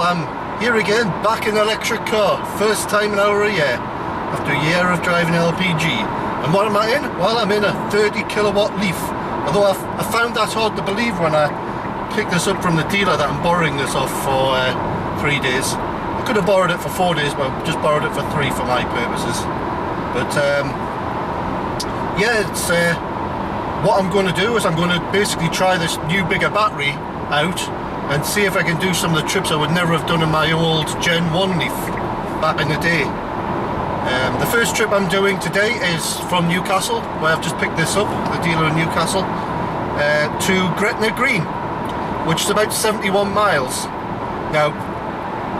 I'm here again, back in an electric car. First time in over a year, after a year of driving LPG. And what am I in? Well, I'm in a 30 kilowatt Leaf. Although I found that hard to believe when I picked this up from the dealer that I'm borrowing this off for 3 days. I could have borrowed it for 4 days, but I just borrowed it for 3 for my purposes. But yeah, it's what I'm going to do is I'm going to basically try this new bigger battery out and see if I can do some of the trips I would never have done in my old Gen 1 Leaf back in the day. The first trip I'm doing today is from Newcastle, where I've just picked this up, the dealer in Newcastle, to Gretna Green, which is about 71 miles. Now,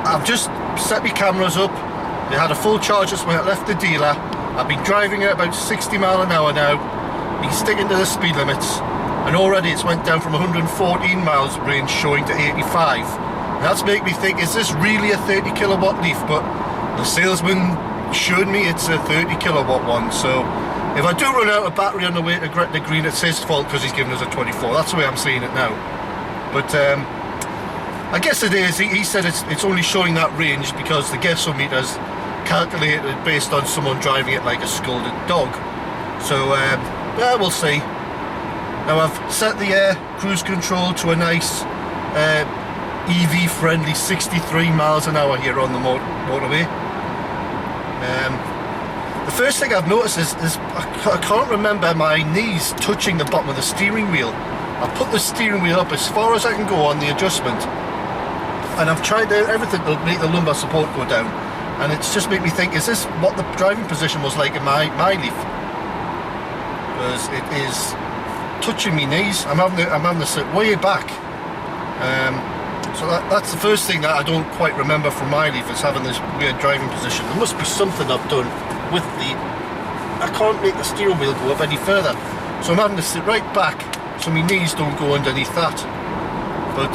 I've just set my cameras up. They had a full charge just when I left the dealer. I've been driving at about 60 miles an hour now, been sticking to the speed limits, and already it's went down from 114 miles range showing to 85. And that's made me think, is this really a 30 kilowatt Leaf? But the salesman showed me it's a 30 kilowatt one, so if I do run out of battery on the way to Gretna Green, it's his fault because he's given us a 24. That's the way I'm seeing it now. But I guess it is. He said it's only showing that range because the guessometer's calculated based on someone driving it like a scolded dog. So yeah, we'll see. Now I've set the cruise control to a nice EV friendly 63 miles an hour here on the motorway. The first thing I've noticed is I can't remember my knees touching the bottom of the steering wheel. I've put the steering wheel up as far as I can go on the adjustment, and I've tried everything to make the lumbar support go down, and it's just made me think, is this what the driving position was like in my Leaf? Because it is touching my knees. I'm having to sit way back. So that's the first thing that I don't quite remember from my Leaf, is having this weird driving position. There must be something I've done with I can't make the steering wheel go up any further, so I'm having to sit right back so my knees don't go underneath that. But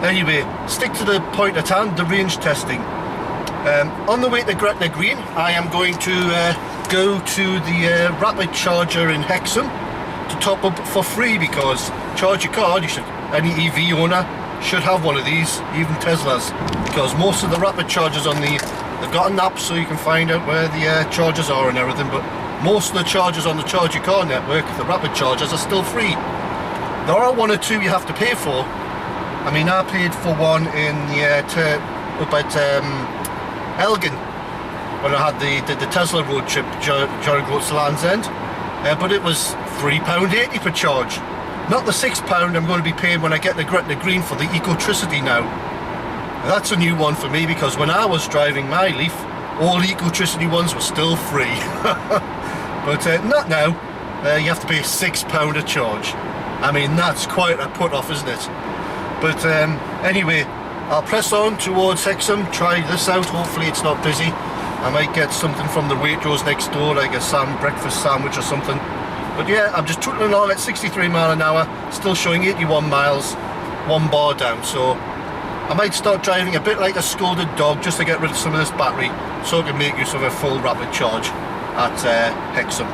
anyway, stick to the point at hand, the range testing. On the way to Gretna Green, I am going to go to the rapid charger in Hexham to top up for free, because charge your card, any EV owner should have one of these, even Teslas, because most of the rapid chargers on they've got an app so you can find out where the chargers are and everything, but most of the chargers on the Charge Your Car network, the rapid chargers, are still free. There are one or two you have to pay for. I mean, I paid for one in the up at Elgin when I had the Tesla road trip during go to Land's End, but it was £3.80 per charge. Not the £6 I'm going to be paying when I get to Gretna Green for the Ecotricity now. That's a new one for me, because when I was driving my Leaf, all Ecotricity ones were still free. But not now. You have to pay £6 a charge. I mean, that's quite a put off, isn't it? But anyway, I'll press on towards Hexham, try this out. Hopefully it's not busy. I might get something from the Waitrose next door, like a breakfast sandwich or something. But yeah, I'm just tootling along at 63 miles an hour, still showing 81 miles, 1 bar down. So I might start driving a bit like a scolded dog just to get rid of some of this battery, so I can make use of a full rapid charge at Hexham.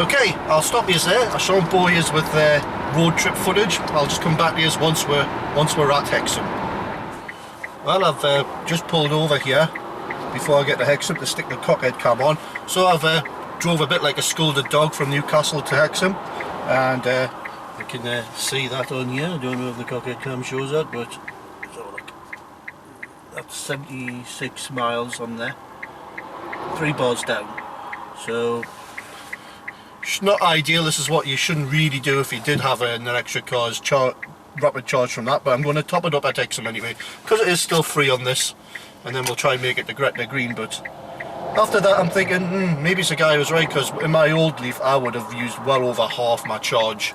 Okay, I'll stop you there. I shan't bore you with road trip footage. I'll just come back to you once we're at Hexham. Well, I've just pulled over here before I get to Hexham to stick the cockhead cam on. So I've drove a bit like a scolded dog from Newcastle to Hexham, and you can see that on here. I don't know if the cockhead cam shows that, but let's have a look. That's 76 miles on there, 3 bars down. So it's not ideal. This is what you shouldn't really do if you did have an electric car's rapid charge from that, but I'm going to top it up at Hexham anyway, because it is still free on this, and then we'll try and make it to Gretna Green. But after that I'm thinking, maybe the guy was right, because in my old Leaf I would have used well over half my charge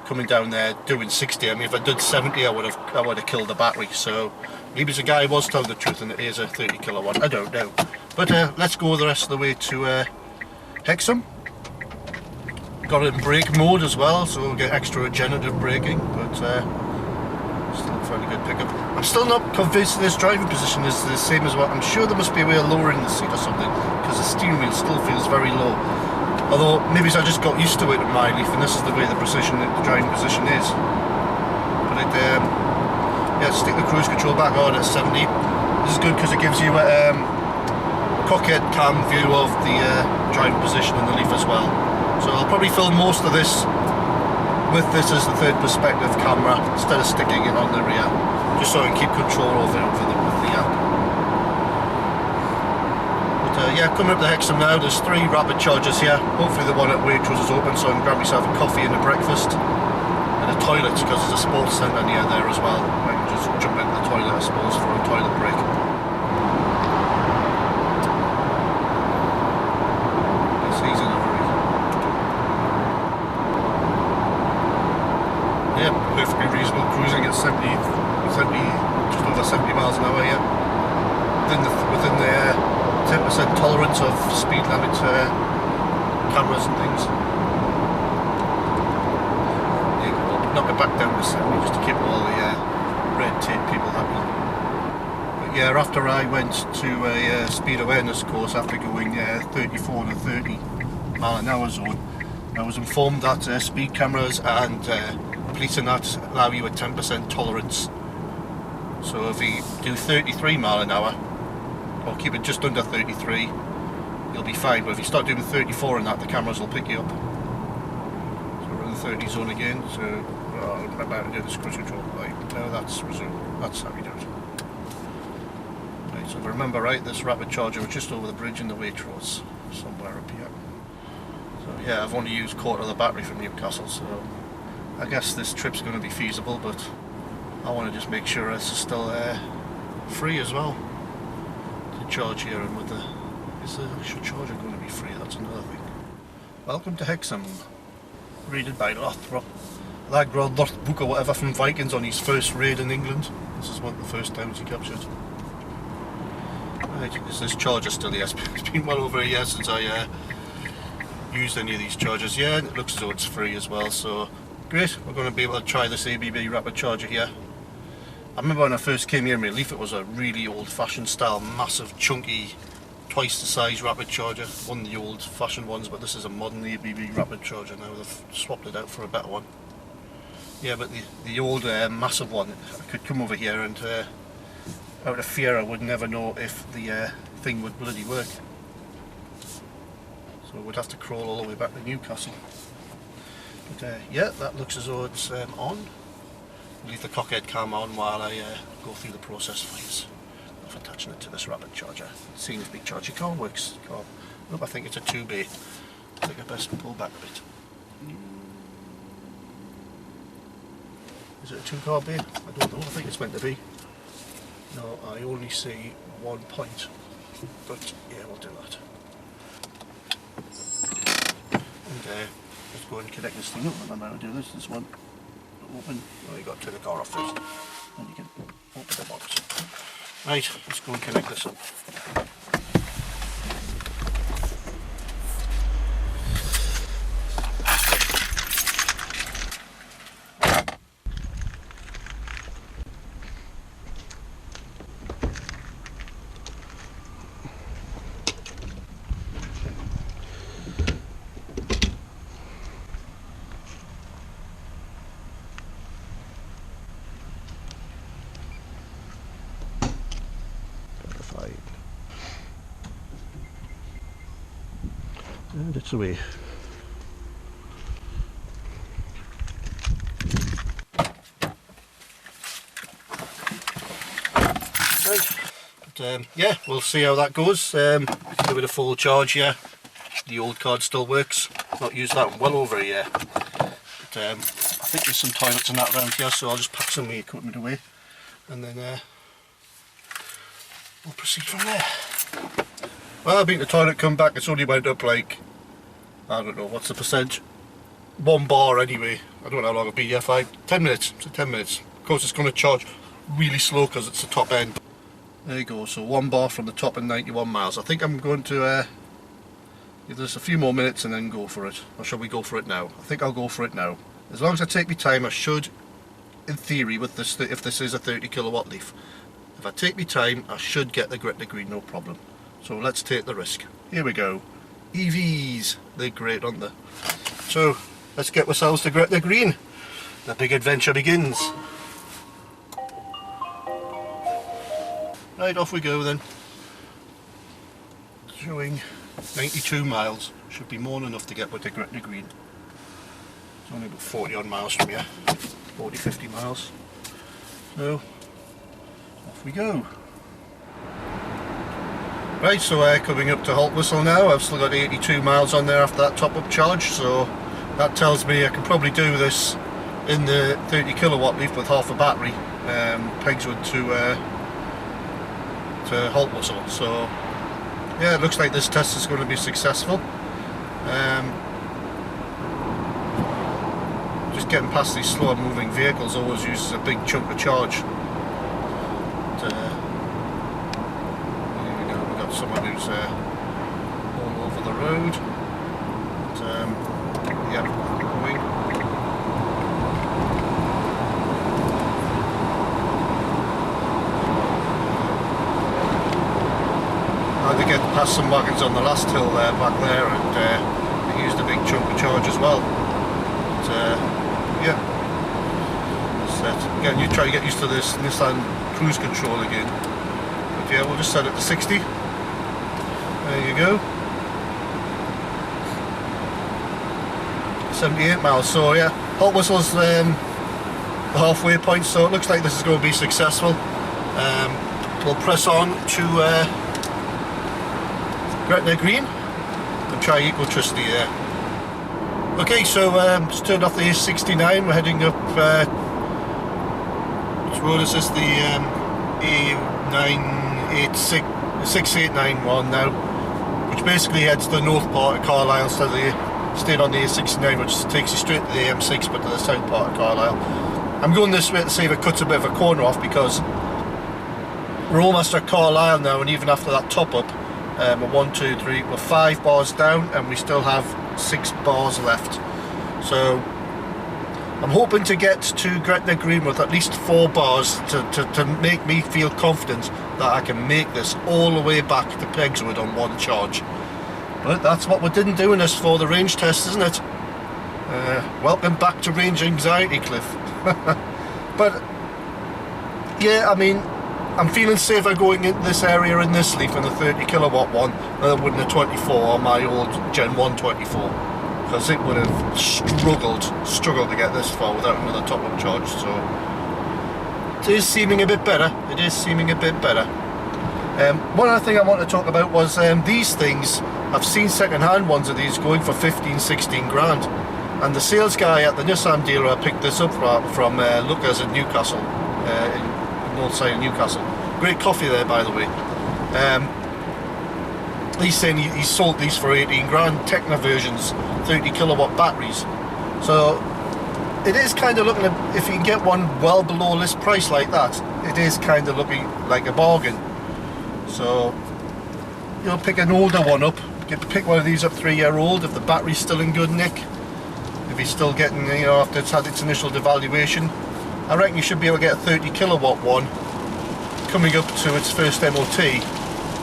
coming down there doing 60. I mean, if I did 70 I would have killed the battery. So maybe the guy was telling the truth and it is a 30 kilowatt, I don't know. But let's go the rest of the way to Hexham. Got it in brake mode as well, so we'll get extra regenerative braking, but still a fairly good pickup. I'm still not convinced this driving position is the same as what, I'm sure there must be a way of lowering the seat or something, because the steering wheel still feels very low. Although maybe I just got used to it in my Leaf, and this is the way the driving position is. But yeah, stick the cruise control back on at 70. This is good because it gives you a cockpit cam view of the driving position in the Leaf as well. So I'll probably film most of this with this as the third perspective camera instead of sticking it on the rear, just so I can keep control of it with the app. But yeah, coming up to Hexham now, there's 3 rapid chargers here. Hopefully the one at Waitrose is open so I can grab myself a coffee and a breakfast. And a toilet, because there's a sports centre near there as well. I can just jump into the toilet, I suppose, for a toilet break. It's easy enough, really. Yeah, perfectly reasonable cruising at 70, just over 70 miles an hour, yeah. Within the 10% tolerance of speed limit cameras and things. Knock it back down to 70 just to keep all the red tape people happy. But yeah, after I went to a speed awareness course after going 34 to 30 mile an hour zone, I was informed that speed cameras and police and that allow you a 10% tolerance. So if you do 33 mile an hour, or keep it just under 33, you'll be fine. But if you start doing 34 and that, the cameras will pick you up. So we're in the 30 zone again. So I'm about to do this cruise control. Right, now that's resume. That's how we do it. Right, so if I remember right, this rapid charger was just over the bridge in the Waitrose, somewhere up here. So yeah, I've only used a quarter of the battery from Newcastle, so I guess this trip's going to be feasible, but I want to just make sure it's still free as well to charge here. And with is the actual charger going to be free? That's another thing. Welcome to Hexham, raided by Lothbrok or whatever from Vikings on his first raid in England. This is one of the first towns he captured. Right, is this charger still here? It's been well over a year since I used any of these chargers. Yeah, and it looks as though it's free as well, so great. We're going to be able to try this ABB rapid charger here. I remember when I first came here in my Leaf, it was a really old-fashioned style, massive, chunky, twice the size rapid charger. One of the old-fashioned ones, but this is a modern ABB rapid charger now. They've swapped it out for a better one. Yeah, but the old massive one, I could come over here and out of fear I would never know if the thing would bloody work. So we'd have to crawl all the way back to Newcastle. But yeah, that looks as though it's on. Leave the cockhead cam on while I go through the process phase of attaching it to this rapid charger. Seeing if big charger car works. Nope, I think it's a 2B. I think I best pull back a bit. Is it a 2-car bay? I don't know, I think it's meant to be. No, I only see 1 point. But yeah, we'll do that. And let's go and connect this thing up. I might do this. This one open. Oh, you got to turn the car off first. And you can open the box. Right, let's go and connect this up. And it's away. Right. But, yeah, we'll see how that goes. Give it a full charge here. The old card still works. Not used that in well over a year. But I think there's some toilets and that around here, so I'll just pack some of the equipment away and then we'll proceed from there. Well, I've been to the toilet, come back, it's only went up like, I don't know, what's the percentage? 1 bar anyway. I don't know how long it'll be here, 10 minutes. So 10 minutes. Of course it's going to charge really slow because it's the top end. There you go, so 1 bar from the top and 91 miles. I think I'm going to give this a few more minutes and then go for it. Or shall we go for it now? I think I'll go for it now. As long as I take my time, I should, in theory, with this, if this is a 30 kilowatt Leaf, if I take my time, I should get the Gretna green, no problem. So let's take the risk. Here we go. EVs, they're great, aren't they? So let's get ourselves to Gretna green. The big adventure begins. Right, off we go then. Showing 92 miles. Should be more than enough to get with the Gretna Green. It's only about 40 odd miles from here. 40, 50 miles. So, off we go. Right, so coming up to Halt Whistle now. I've still got 82 miles on there after that top-up charge, so that tells me I can probably do this in the 30 kilowatt Leaf with half a battery, Pegswood to Halt Whistle. So yeah, it looks like this test is going to be successful. Just getting past these slower moving vehicles always uses a big chunk of charge. But, here we go, we've got someone who's all over the road. But, yeah, going. I had to get past some wagons on the last hill there, back there, and they used a big chunk of charge as well. But, yeah, set. Again, you try to get used to this Nissan cruise control again. But yeah, we'll just set it to 60. There you go. 78 miles. So yeah, Halt Whistle's the halfway point. So it looks like this is going to be successful. We'll press on to Gretna Green and try electricity there. Okay, so just turned off the A69, we're heading up, which road is this, the A6891 now, which basically heads to the north part of Carlisle instead of the, stayed on the A69, which takes you straight to the M6 but to the south part of Carlisle. I'm going this way to see if it cuts a bit of a corner off, because we're almost at Carlisle now, and even after that top up, we're 5 bars down and we still have 6 bars left. So I'm hoping to get to Gretna Green with at least 4 bars to make me feel confident that I can make this all the way back to Pegswood on one charge. But that's what we're doing this for, the range test, isn't it? Welcome back to range anxiety, Cliff. But yeah, I mean, I'm feeling safer going into this area in this Leaf in the 30 kilowatt one than I would in the 24 on my old Gen 1 24, because it would have struggled to get this far without another top-up charge. So it is seeming a bit better. It is seeming a bit better. One other thing I want to talk about was these things. I've seen second-hand ones of these going for 15, 16 grand, and the sales guy at the Nissan dealer I picked this up from Lucas in Newcastle, in north side of Newcastle. Great coffee there, by the way. He's saying he's sold these for 18 grand, Tecna versions, 30 kilowatt batteries. So it is kind of looking at, if you can get one well below list price like that, it is kind of looking like a bargain. So you'll pick an older one up, pick one of these up 3-year-old if the battery's still in good nick, if he's still getting, you know, after it's had its initial devaluation. I reckon you should be able to get a 30 kilowatt one coming up to its first MOT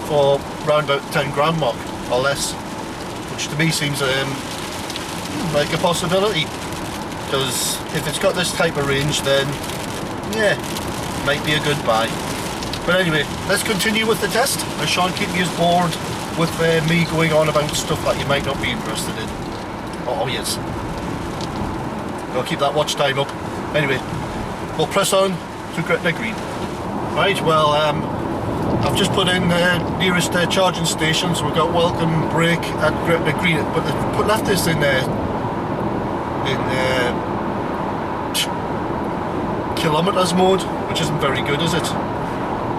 for around about 10 grand mark or less, which to me seems like a possibility, because if it's got this type of range, then yeah, might be a good buy. But anyway, let's continue with the test. I shan't keep you as bored with me going on about stuff that you might not be interested in. Oh yes, I'll keep that watch time up. Anyway, we'll press on to Gretna Green. Right, well, I've just put in the nearest charging station, so we've got welcome break at Gretna Green, but they've left this in kilometres mode, which isn't very good, is it?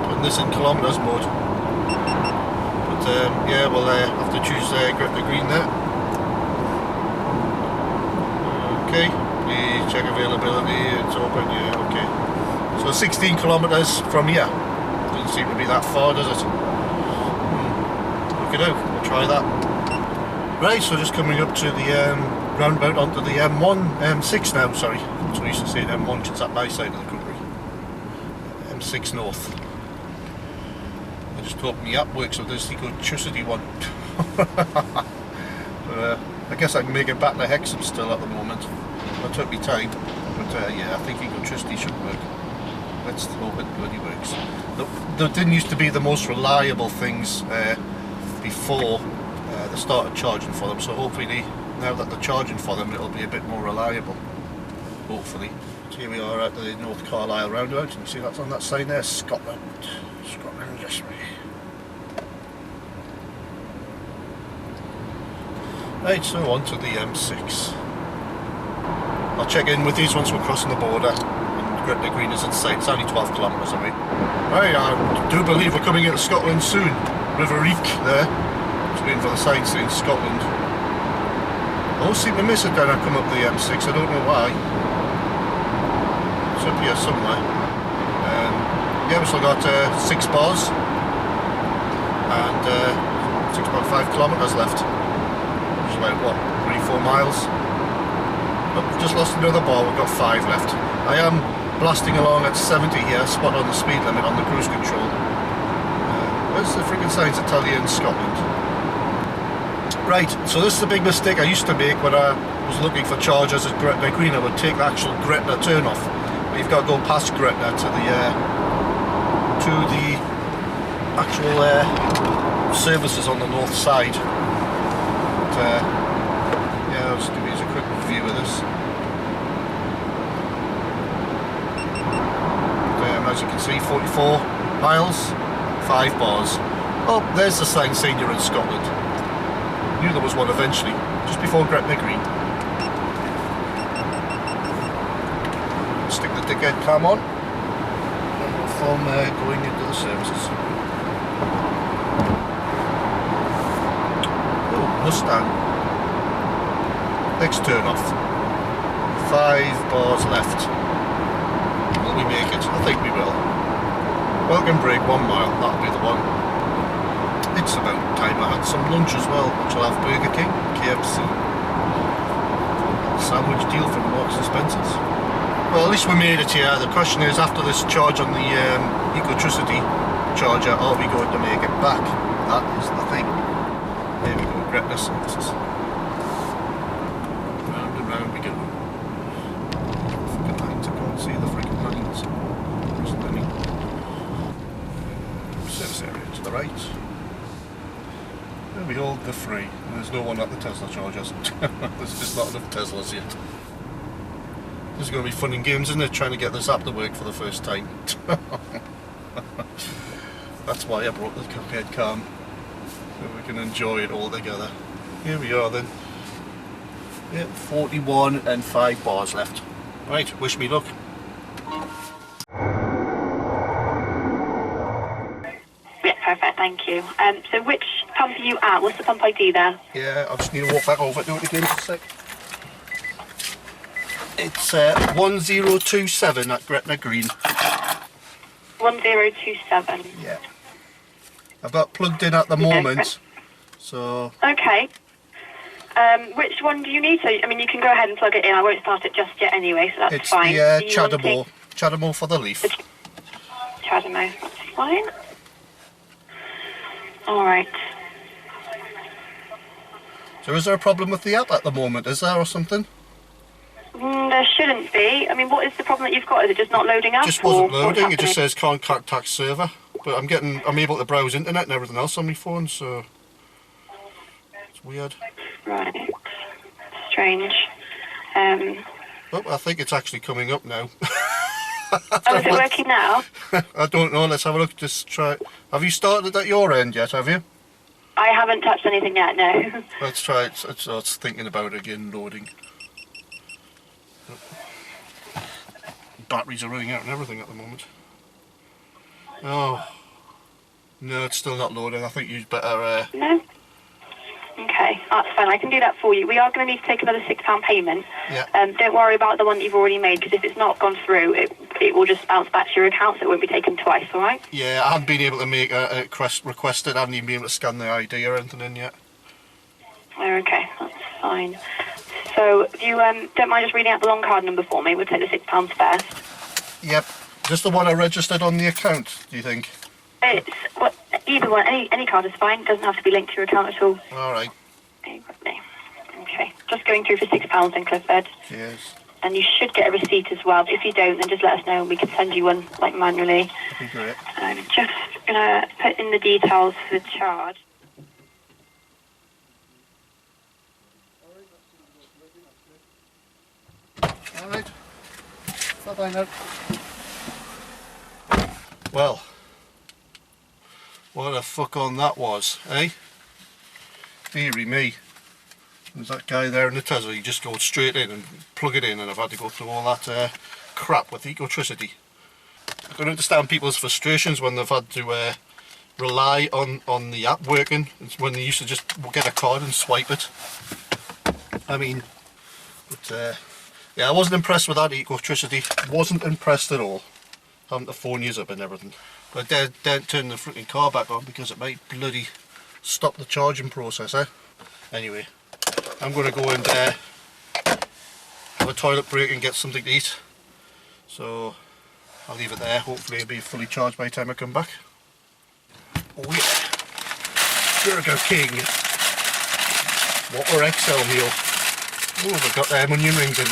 Putting this in kilometres mode. But yeah, we'll have to choose Gretna Green there. Okay. Please check availability, it's open, yeah, okay. So 16 kilometres from here. Doesn't seem to be that far, does it? Look it out, we'll try that. Right, so just coming up to the roundabout onto the M6 now, sorry. That's what I used to say, M1, because it's at my side of the country. M6 North. I just hope my app works with this electricity one. I guess I can make it back to Hexham still at the moment. It took me time, but yeah, I think electricity should work. let's hope it bloody works. They didn't used to be the most reliable things before they started charging for them, so hopefully now that they're charging for them it'll be a bit more reliable, hopefully. So here we are at the North Carlisle roundabout, and you see that's on that sign there, Scotland. Scotland, yes me. Right, so on to the M6. I'll check in with these once we're crossing the border and Gretna Green is in sight. It's only 12 kilometres away. Right, I do believe we're coming into Scotland soon. River Reek there. Just waiting for the sign saying Scotland. I always seem to miss it when I come up the M6, I don't know why. It's up here somewhere. Yeah, we've still got 6 bars and 6.5 kilometres left. Which is about, what, 3-4 miles? But we've just lost another bar, we've got 5 left. I am blasting along at 70 here, spot on the speed limit on the cruise control. Where's the freaking signs that tell you in Scotland? Right, so this is a big mistake I used to make when I was looking for chargers at Gretna Green. I would take the actual Gretna turn-off. But you've got to go past Gretna to the actual services on the north side. But, yeah, I'll just give you a quick view of this. As you can see, 44 miles, 5 bars. Oh, there's the sign saying you're in Scotland. Knew there was one eventually, just before Gretna Green. Stick the dickhead cam on, and we'll film going into the services. Oh, Mustang. Next turn off. 5 bars left. Will we make it? I think we will. Welcome break, 1 mile, that'll be the one. It's about time I had some lunch as well, which I'll have Burger King, KFC. Sandwich deal from Marks and Spencer's. Well, at least we made it here. The question is, after this charge on the Ecotricity charger, are we going to make it back? That is the thing. There we go, Gretna services. Round and round we go. Freaking lines, I can't see the freaking lines. There isn't any. Service area to the right. There we hold the free. There's no one at the Tesla chargers. There's just not enough Teslas yet. This is going to be fun and games, isn't it? Trying to get this app to work for the first time. That's why I brought the Cuphead cam, so we can enjoy it all together. Here we are then. Yeah, 41 and 5 bars left. Right, wish me luck. Yeah, perfect, thank you. So which pump are you at? What's the pump ID there? Yeah, I just need to walk back over, do it again for a sec. It's 1027 at Gretna Green. 1027. Yeah. I've got plugged in at the moment, so... Okay. Which one do you need? So, I mean, you can go ahead and plug it in. I won't start it just yet anyway, so that's fine. It's the Chadamo for the Leaf. Chadamo, that's fine. Alright. So is there a problem with the app at the moment? Is there, or something? There shouldn't be. I mean, what is the problem that you've got? Is it just not loading up? It just wasn't loading. It just says can't contact server. But I'm able to browse internet and everything else on my phone, so it's weird. Right. Strange. Oh, I think it's actually coming up now. Oh, is it working now? I don't know. Let's have a look. Just try. Have you started at your end yet? Have you? I haven't touched anything yet. No. Let's try it. It's thinking about it again. Loading. Batteries are running out and everything at the moment. Oh. No, it's still not loading. I think you'd better... No? Okay, that's fine. I can do that for you. We are going to need to take another £6 payment. Yeah. Don't worry about the one that you've already made, because if it's not gone through, it will just bounce back to your account, so it won't be taken twice, alright? Yeah, I haven't been able to make a request it. I haven't even been able to scan the ID or anything in yet. Okay, that's fine. So, if you don't mind just reading out the long card number for me, we'll take the £6 first. Yep. Just the one I registered on the account, do you think? It's either one, any card is fine. It doesn't have to be linked to your account at all. All right. Okay, just going through for £6 then, Clifford. Cheers. and you should get a receipt as well. But if you don't, then just let us know and we can send you one like manually. That'd be great. I'm just gonna put in the details for the charge. Alright. Bye-bye now. Well, what a fuck on that was, eh? Deary me. There's that guy there in the Tesla, you just go straight in and plug it in, and I've had to go through all that crap with electricity. I can understand people's frustrations when they've had to rely on the app working. It's when they used to just get a card and swipe it. I mean, but yeah, I wasn't impressed with that electricity. Wasn't impressed at all. Having to phone you up and everything. But I don't turn the freaking car back on because it might bloody stop the charging process, eh? Anyway, I'm going to go and have a toilet break and get something to eat. So I'll leave it there. Hopefully it'll be fully charged by the time I come back. Oh yeah, Burger King Whopper XL meal. Oh, I've got onion rings in.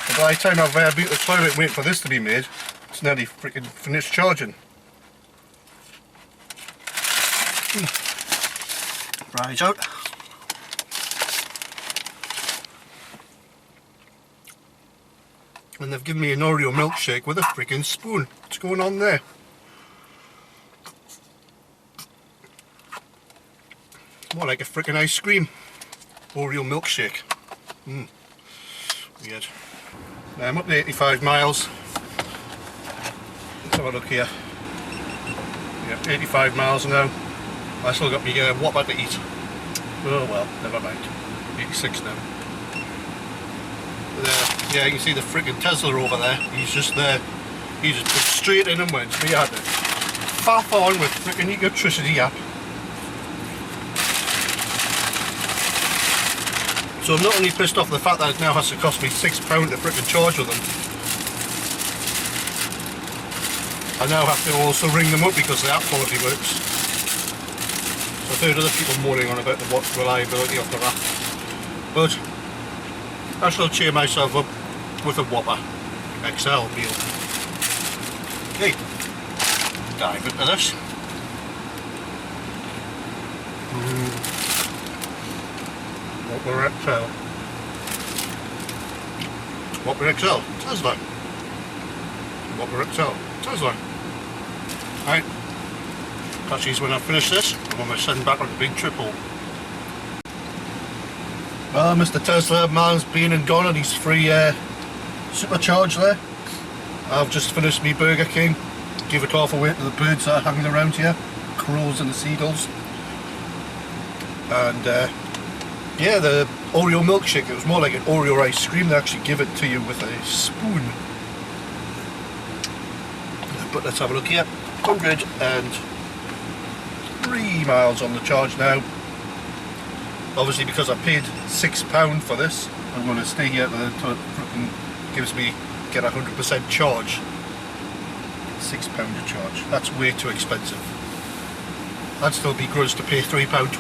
And by the time I've been to the toilet and wait for this to be made, it's nearly freaking finished charging. Right out. And they've given me an Oreo milkshake with a freaking spoon. What's going on there? More like a freaking ice cream. Oreo milkshake. Weird. Now I'm up to 85 miles. Let's have a look here. Yeah, 85 miles now. I still got me Whopper to eat. Oh well, never mind. 86 now. Yeah, you can see the freaking Tesla over there. He's just there. He just put straight in and went. We had it. Faff on with freaking electricity app. So I'm not only pissed off the fact that it now has to cost me £6 to freaking charge with them. I now have to also ring them up because the app quality works. So I've heard other people moaning on about the reliability of the app. But I shall cheer myself up with a Whopper XL meal. Okay, dive into this. Whopper XL. Whopper XL, Tesla. Whopper XL, Tesla. Right, catch these when I finish this. I'm going to send back on the big triple. Well, Mr. Tesla man's been and gone and he's free supercharge there. I've just finished me Burger King. Give it half away to the birds that are hanging around here. Crows and the seagulls. And yeah, the Oreo milkshake, it was more like an Oreo ice cream. They actually give it to you with a spoon. But let's have a look here. 103 miles on the charge now. Obviously because I paid £6 for this, I'm going to stay here until it gives me get 100% charge. £6 a charge. That's way too expensive. I'd still be gross to pay £3.20 or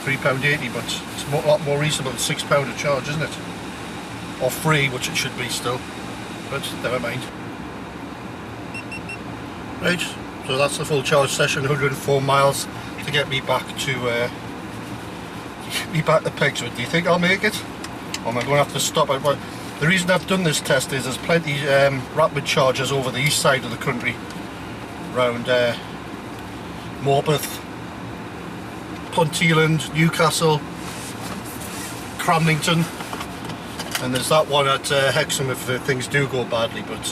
£3.80, but it's a lot more reasonable than £6 a charge, isn't it? Or free, which it should be still. But never mind. Right, so that's the full charge session, 104 miles to get me back to Hexham. Do you think I'll make it? Or am I going to have to stop at what? The reason I've done this test is there's plenty rapid chargers over the east side of the country, around Morpeth, Ponteland, Newcastle, Cramlington, and there's that one at Hexham if things do go badly. But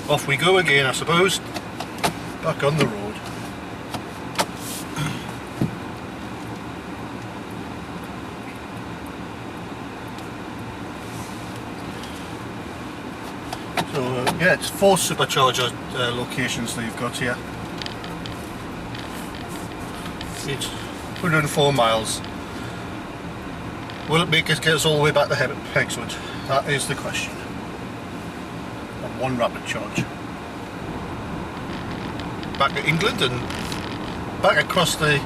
off we go again, I suppose, back on the road. So yeah, it's 4 supercharger locations that you've got here. It's 104 miles. Will it make us get us all the way back to Hexham? That is the question. And one rapid charge. Back to England and back across the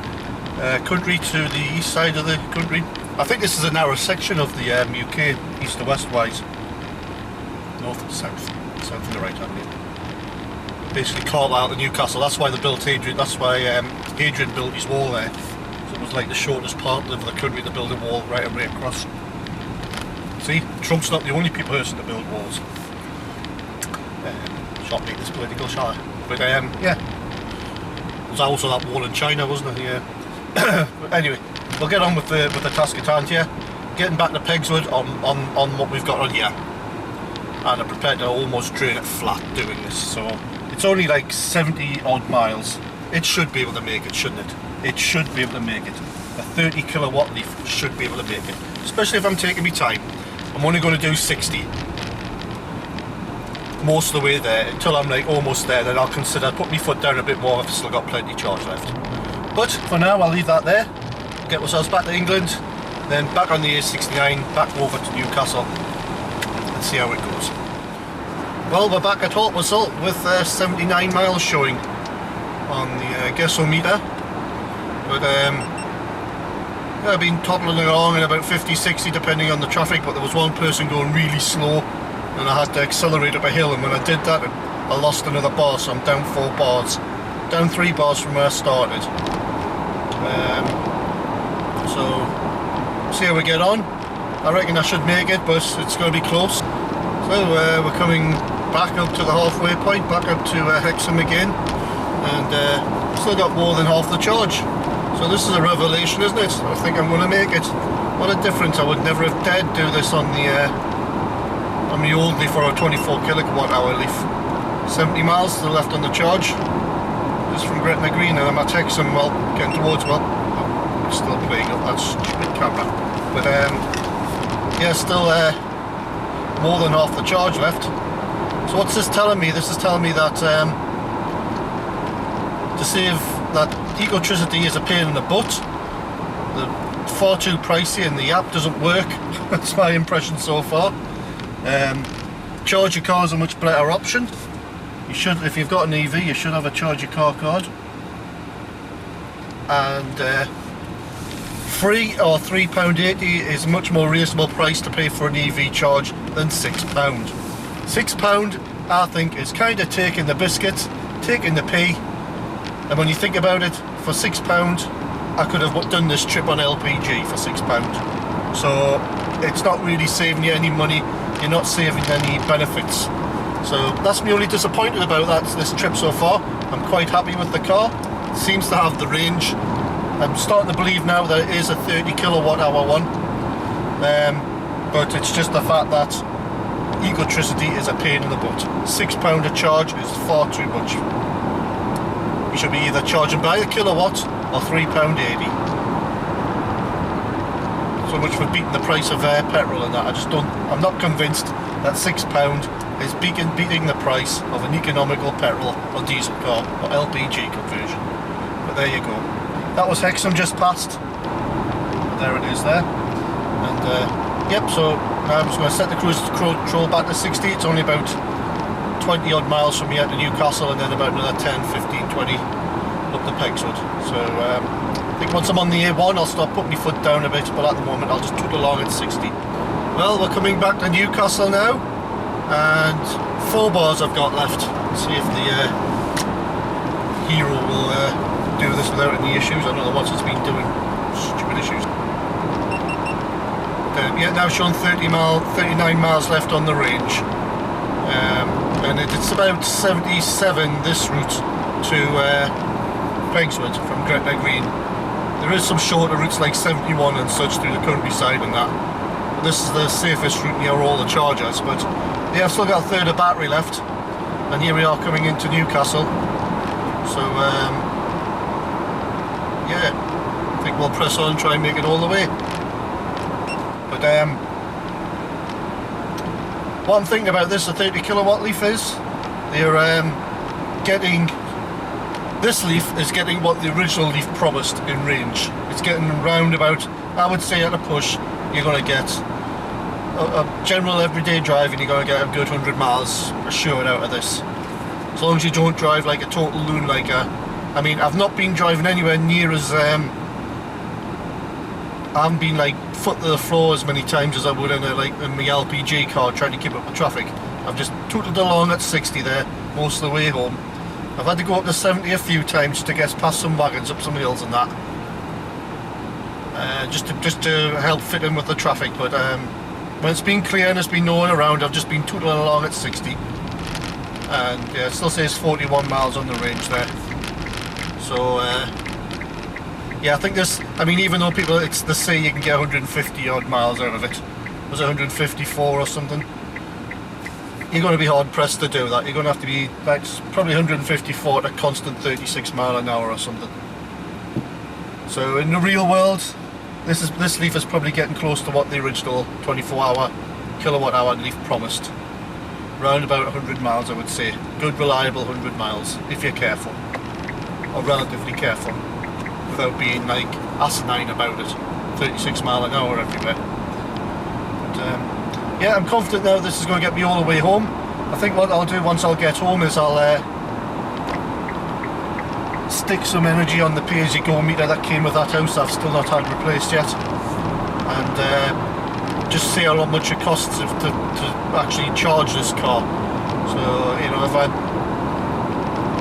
country to the east side of the country. I think this is a narrow section of the UK, east to west wise. north and south. South on the right hand. Basically Carlisle to Newcastle. That's why they built Adrian. That's why Adrian built his wall there. So it was like the shortest part of the country to build a wall right across. See, Trump's not the only person to build walls. Shot me this political shire. But yeah, there's also that wall in China, wasn't there? Yeah. But anyway, we'll get on with the task at hand here. Getting back to Pegswood on what we've got on here, and I'm prepared to almost drain it flat doing this. So it's only like 70 odd miles. It should be able to make it, shouldn't it? It should be able to make it. A 30 kilowatt Leaf should be able to make it, especially if I'm taking my time. I'm only going to do 60 most of the way there until I'm like almost there. Then I'll consider putting my foot down a bit more if I've still got plenty of charge left. But for now, I'll leave that there. Get ourselves back to England, then back on the A69, back over to Newcastle, and see how it goes. Well, we're back at Holt Whistle with 79 miles showing on the gasometer. But I've been toddling along at about 50-60 depending on the traffic, but there was one person going really slow and I had to accelerate up a hill, and when I did that I lost another bar, so I'm down 4 bars. Down 3 bars from where I started. So see how we get on. I reckon I should make it, but it's going to be close. So we're coming back up to the halfway point, back up to Hexham again, and still got more than half the charge. So this is a revelation, isn't it? I think I'm going to make it. What a difference! I would never have dared do this on the old Leaf or a 24 kilowatt hour Leaf. 70 miles still left on the charge. This is from Gretna Green, and I'm at Hexham. Well, getting towards, well, I'm still playing up that stupid camera. But yeah, still more than half the charge left. So what's this telling me? This is telling me that to save that electricity is a pain in the butt. They're far too pricey and the app doesn't work. That's my impression so far. Charge your car is a much better option. You should, if you've got an EV, you should have a charge your car card. And free or £3.80 is a much more reasonable price to pay for an EV charge than £6. £6 I think is kind of taking the biscuit, taking the pee, and when you think about it, for £6 I could have done this trip on LPG for £6. So it's not really saving you any money, you're not saving any benefits. So that's me only disappointed about this trip so far. I'm quite happy with the car. It seems to have the range. I'm starting to believe now that it is a 30 kilowatt hour one. But it's just the fact that electricity is a pain in the butt. £6 a charge is far too much. You should be either charging by the kilowatt or £3.80. So much for beating the price of petrol and that. I'm not convinced that £6 is beating the price of an economical petrol or diesel car or LPG conversion. But there you go. That was Hexham just past. There it is there. And yep, so I'm just going to set the cruise control back to 60. It's only about 20 odd miles from here to Newcastle, and then about another 10, 15, 20 up to Pegswood. So I think once I'm on the A1 I'll start putting my foot down a bit, but at the moment I'll just toot along at 60. Well, we're coming back to Newcastle now, and 4 bars I've got left. Let's see if the Hero will do this without any issues. I don't know what it's been doing. Stupid issues. Yeah, now showing 39 miles left on the range. And it's about 77 this route to Pegswood from Gretna Green. There is some shorter routes like 71 and such through the countryside and that. But this is the safest route near all the chargers. But yeah, I've still got a third of battery left. And here we are coming into Newcastle. So yeah, I think we'll press on and try and make it all the way. But what I'm thinking about this, the 30 kilowatt Leaf is, they're getting, this Leaf is getting what the original Leaf promised in range. It's getting round about, I would say at a push, you're going to get a general everyday driving, you're going to get a good 100 miles assured out of this. As long as you don't drive like a total loon, like I mean, I've not been driving anywhere near as, I haven't been like foot to the floor as many times as I would in my LPG car trying to keep up with traffic. I've just tootled along at 60 there most of the way home. I've had to go up to 70 a few times to get past some wagons up some hills and that, just to help fit in with the traffic. But when it's been clear and there's been no one around, I've just been tootling along at 60, and yeah, it still says 41 miles on the range there. So yeah, I think this, I mean, even though people, they say you can get 150 odd miles out of it, was it 154 or something? You're going to be hard pressed to do that. You're going to have to be like probably 154 at a constant 36 mile an hour or something. So in the real world, this Leaf is probably getting close to what the original 24-hour kilowatt-hour Leaf promised. Round about 100 miles, I would say. Good, reliable 100 miles if you're careful, or relatively careful, without being like asinine about it. 36 mile an hour everywhere. But, yeah, I'm confident now this is going to get me all the way home. I think what I'll do once I'll get home is I'll stick some energy on the pay-as-you-go meter that came with that house I've still not had replaced yet, and just see how much it costs to actually charge this car. So, you know, if I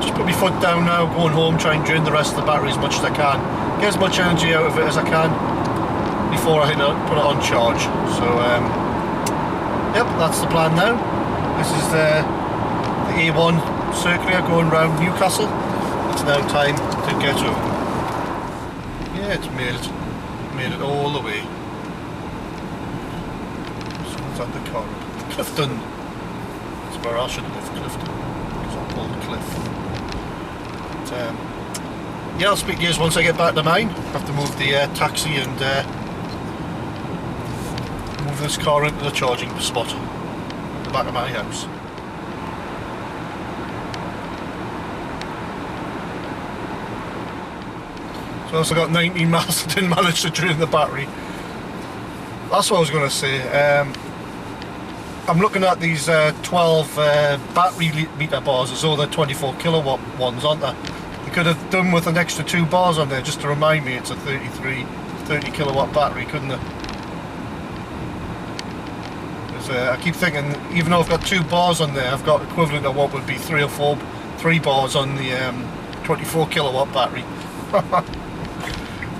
just put my foot down now, going home, try and drain the rest of the battery as much as I can, get as much energy out of it as I can before I put it on charge. So yep, that's the plan now. This is the A1 circular going round Newcastle. It's now time to get home. Yeah, it's made it all the way. So it's at the car. Clifton. That's where I should live, Clifton. Because I'm called Cliff. But, yeah, I'll speak to you once I get back to mine. I have to move the taxi and move this car into the charging spot at the back of my house. So I also got 19 miles. I didn't manage to drain the battery. That's what I was going to say. I'm looking at these 12 battery meter bars as though they're 24 kilowatt ones, aren't they? They could have done with an extra 2 bars on there just to remind me it's a 30 kilowatt battery, couldn't they? I keep thinking, even though I've got 2 bars on there, I've got equivalent of what would be 3 bars on the 24 kilowatt battery.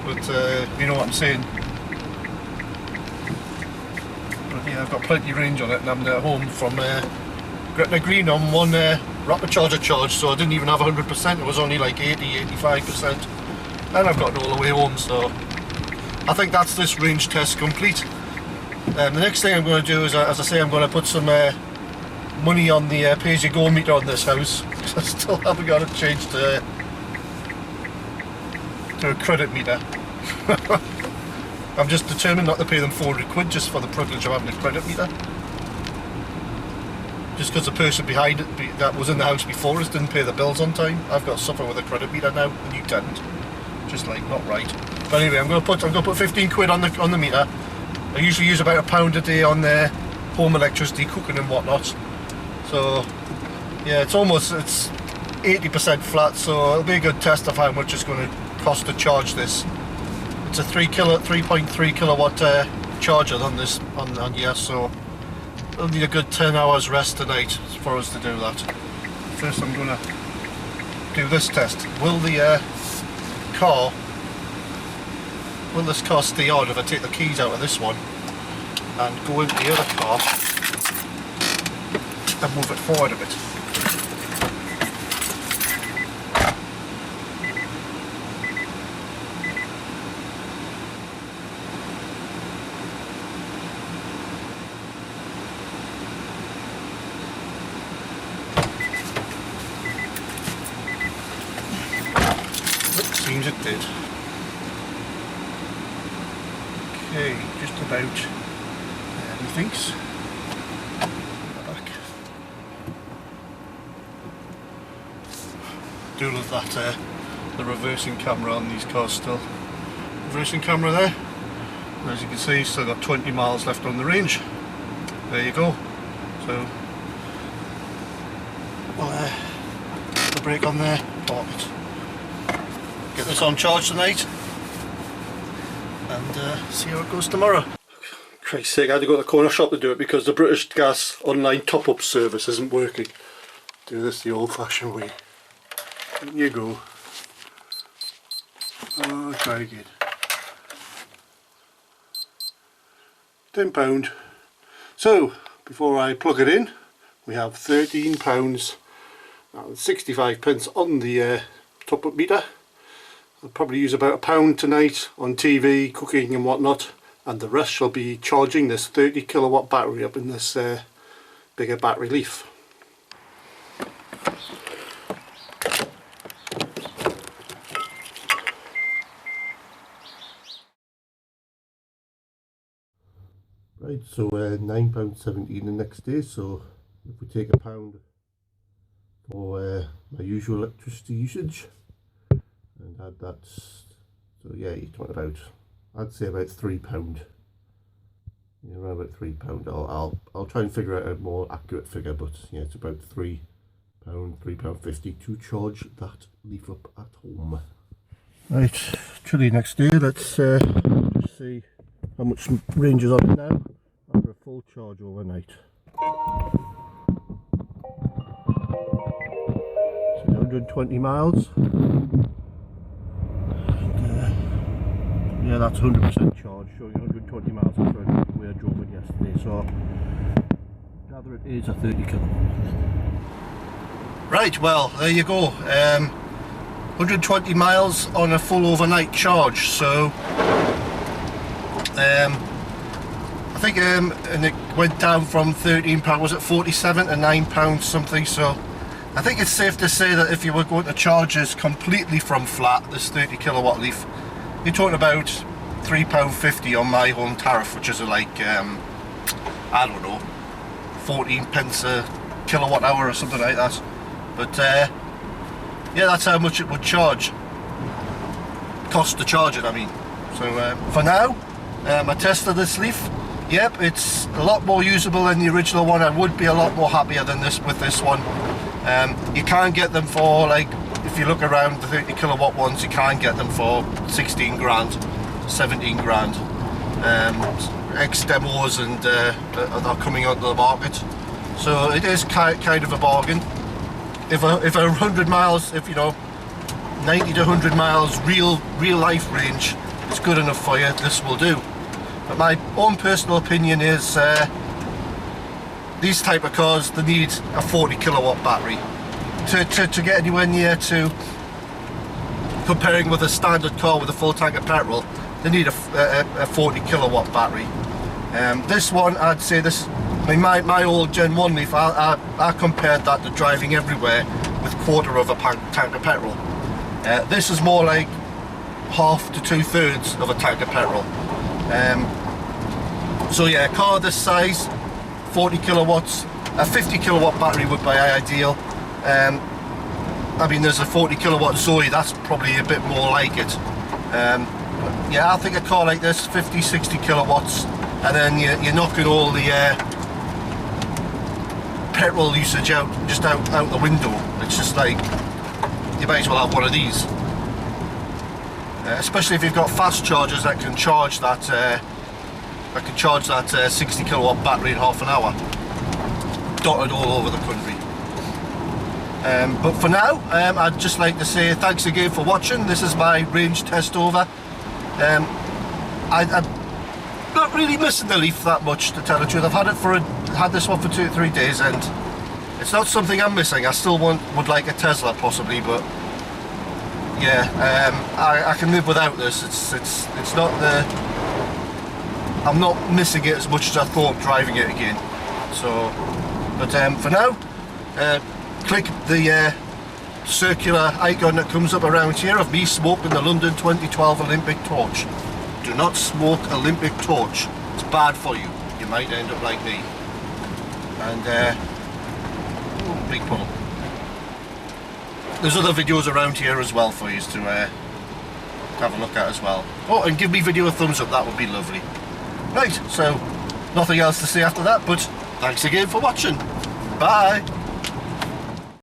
But you know what I'm saying. But yeah, I've got plenty of range on it, and I'm at home from Gretna Green on one rapid charger charge, so I didn't even have 100%, it was only like 80-85%, and I've got it all the way home. So I think that's this range test complete. The next thing I'm going to do is, as I say, I'm going to put some money on the pay-as-you-go meter on this house. I still haven't got it changed to a credit meter. I'm just determined not to pay them 400 quid just for the privilege of having a credit meter. Just because the person behind it that was in the house before us didn't pay the bills on time. I've got to suffer with a credit meter now, and you didn't. Just like not right. But anyway, I'm going to put 15 quid on the meter. I usually use about £1 a day on their home electricity, cooking and whatnot. So yeah, it's 80% flat, so it'll be a good test of how much it's going to cost to charge this. It's a 3.3 kilowatt charger on this on here, so it'll need a good 10 hours rest tonight for us to do that. First I'm going to do this test. Will this car stay on if I take the keys out of this one and go into the other car and move it forward a bit? Seems it did. Okay, just about methinks. Back. Do love that the reversing camera on these cars still. Reversing camera there. As you can see, still got 20 miles left on the range. There you go. So we'll put the brake on there. Park it. Get this on charge tonight and see how it goes tomorrow. Christ's sake, I had to go to the corner shop to do it because the British Gas online top-up service isn't working. Do this the old-fashioned way. In you go. Oh, try again. £10. So, before I plug it in, we have £13 and 65 pence on the top-up meter. I'll probably use about £1 tonight on TV, cooking and whatnot, and the rest shall be charging this 30 kilowatt battery up in this bigger battery Leaf. Right, so £9.70 the next day, so if we take £1 for my usual electricity usage and add that, so yeah, you're talking about, I'd say about £3. Yeah, around about £3. I'll try and figure out a more accurate figure, but yeah, it's about £3, £3.50 to charge that Leaf up at home. Right, chilly next day, let's just see how much range is on it now after a full charge overnight. So 120 miles. Yeah, that's 100% charge, showing 120 miles in front of where I drove it yesterday, so gather it is a 30 kilowatt. Right, well, there you go. 120 miles on a full overnight charge, so I think and it went down from £13, was it 47 to £9 something, so I think it's safe to say that if you were going to charge this completely from flat, this 30 kilowatt Leaf, you're talking about £3.50 on my home tariff, which is like, I don't know, 14 pence a kilowatt hour or something like that. But yeah, that's how much it would charge. Cost to charge it, I mean. So for now, I tested this Leaf. Yep, it's a lot more usable than the original one. I would be a lot more happier than this with this one. You can't get them for, like, if you look around the 30 kilowatt ones, you can't get them for 16 grand, 17 grand. Ex-demos and are coming onto the market. So it is kind of a bargain. If a 100 miles, if you know, 90 to 100 miles real life range is good enough for you, this will do. But my own personal opinion is these type of cars, they need a 40 kilowatt battery to get anywhere near to comparing with a standard car with a full tank of petrol. They need a 40 kilowatt battery. This one, I'd say this, I mean, my old Gen 1 Leaf, I compared that to driving everywhere with quarter of a tank of petrol. This is more like half to 2/3 of a tank of petrol. So yeah, a car this size, 40 kilowatts, a 50 kilowatt battery would be ideal. I mean, there's a 40 kilowatt Zoe, that's probably a bit more like it. Yeah, I think a car like this, 50, 60 kilowatts, and then you're knocking all the petrol usage out the window. It's just like, you might as well have one of these. Especially if you've got fast chargers that can charge that 60 kilowatt battery in half an hour, dotted all over the country. But for now, I'd just like to say thanks again for watching. This is my range test over. I'm not really missing the Leaf that much, to tell the truth. I've had this one for 2 or 3 days, and it's not something I'm missing. I still would like a Tesla possibly, but yeah, I can live without this. It's not the, I'm not missing it as much as I thought driving it again. So, but for now, click the circular icon that comes up around here of me smoking the London 2012 Olympic torch. Do not smoke Olympic torch. It's bad for you. You might end up like me. And oh, big puddle. There's other videos around here as well for you to have a look at as well. Oh, and give me video a thumbs up, that would be lovely. Right, so nothing else to say after that, but thanks again for watching. Bye.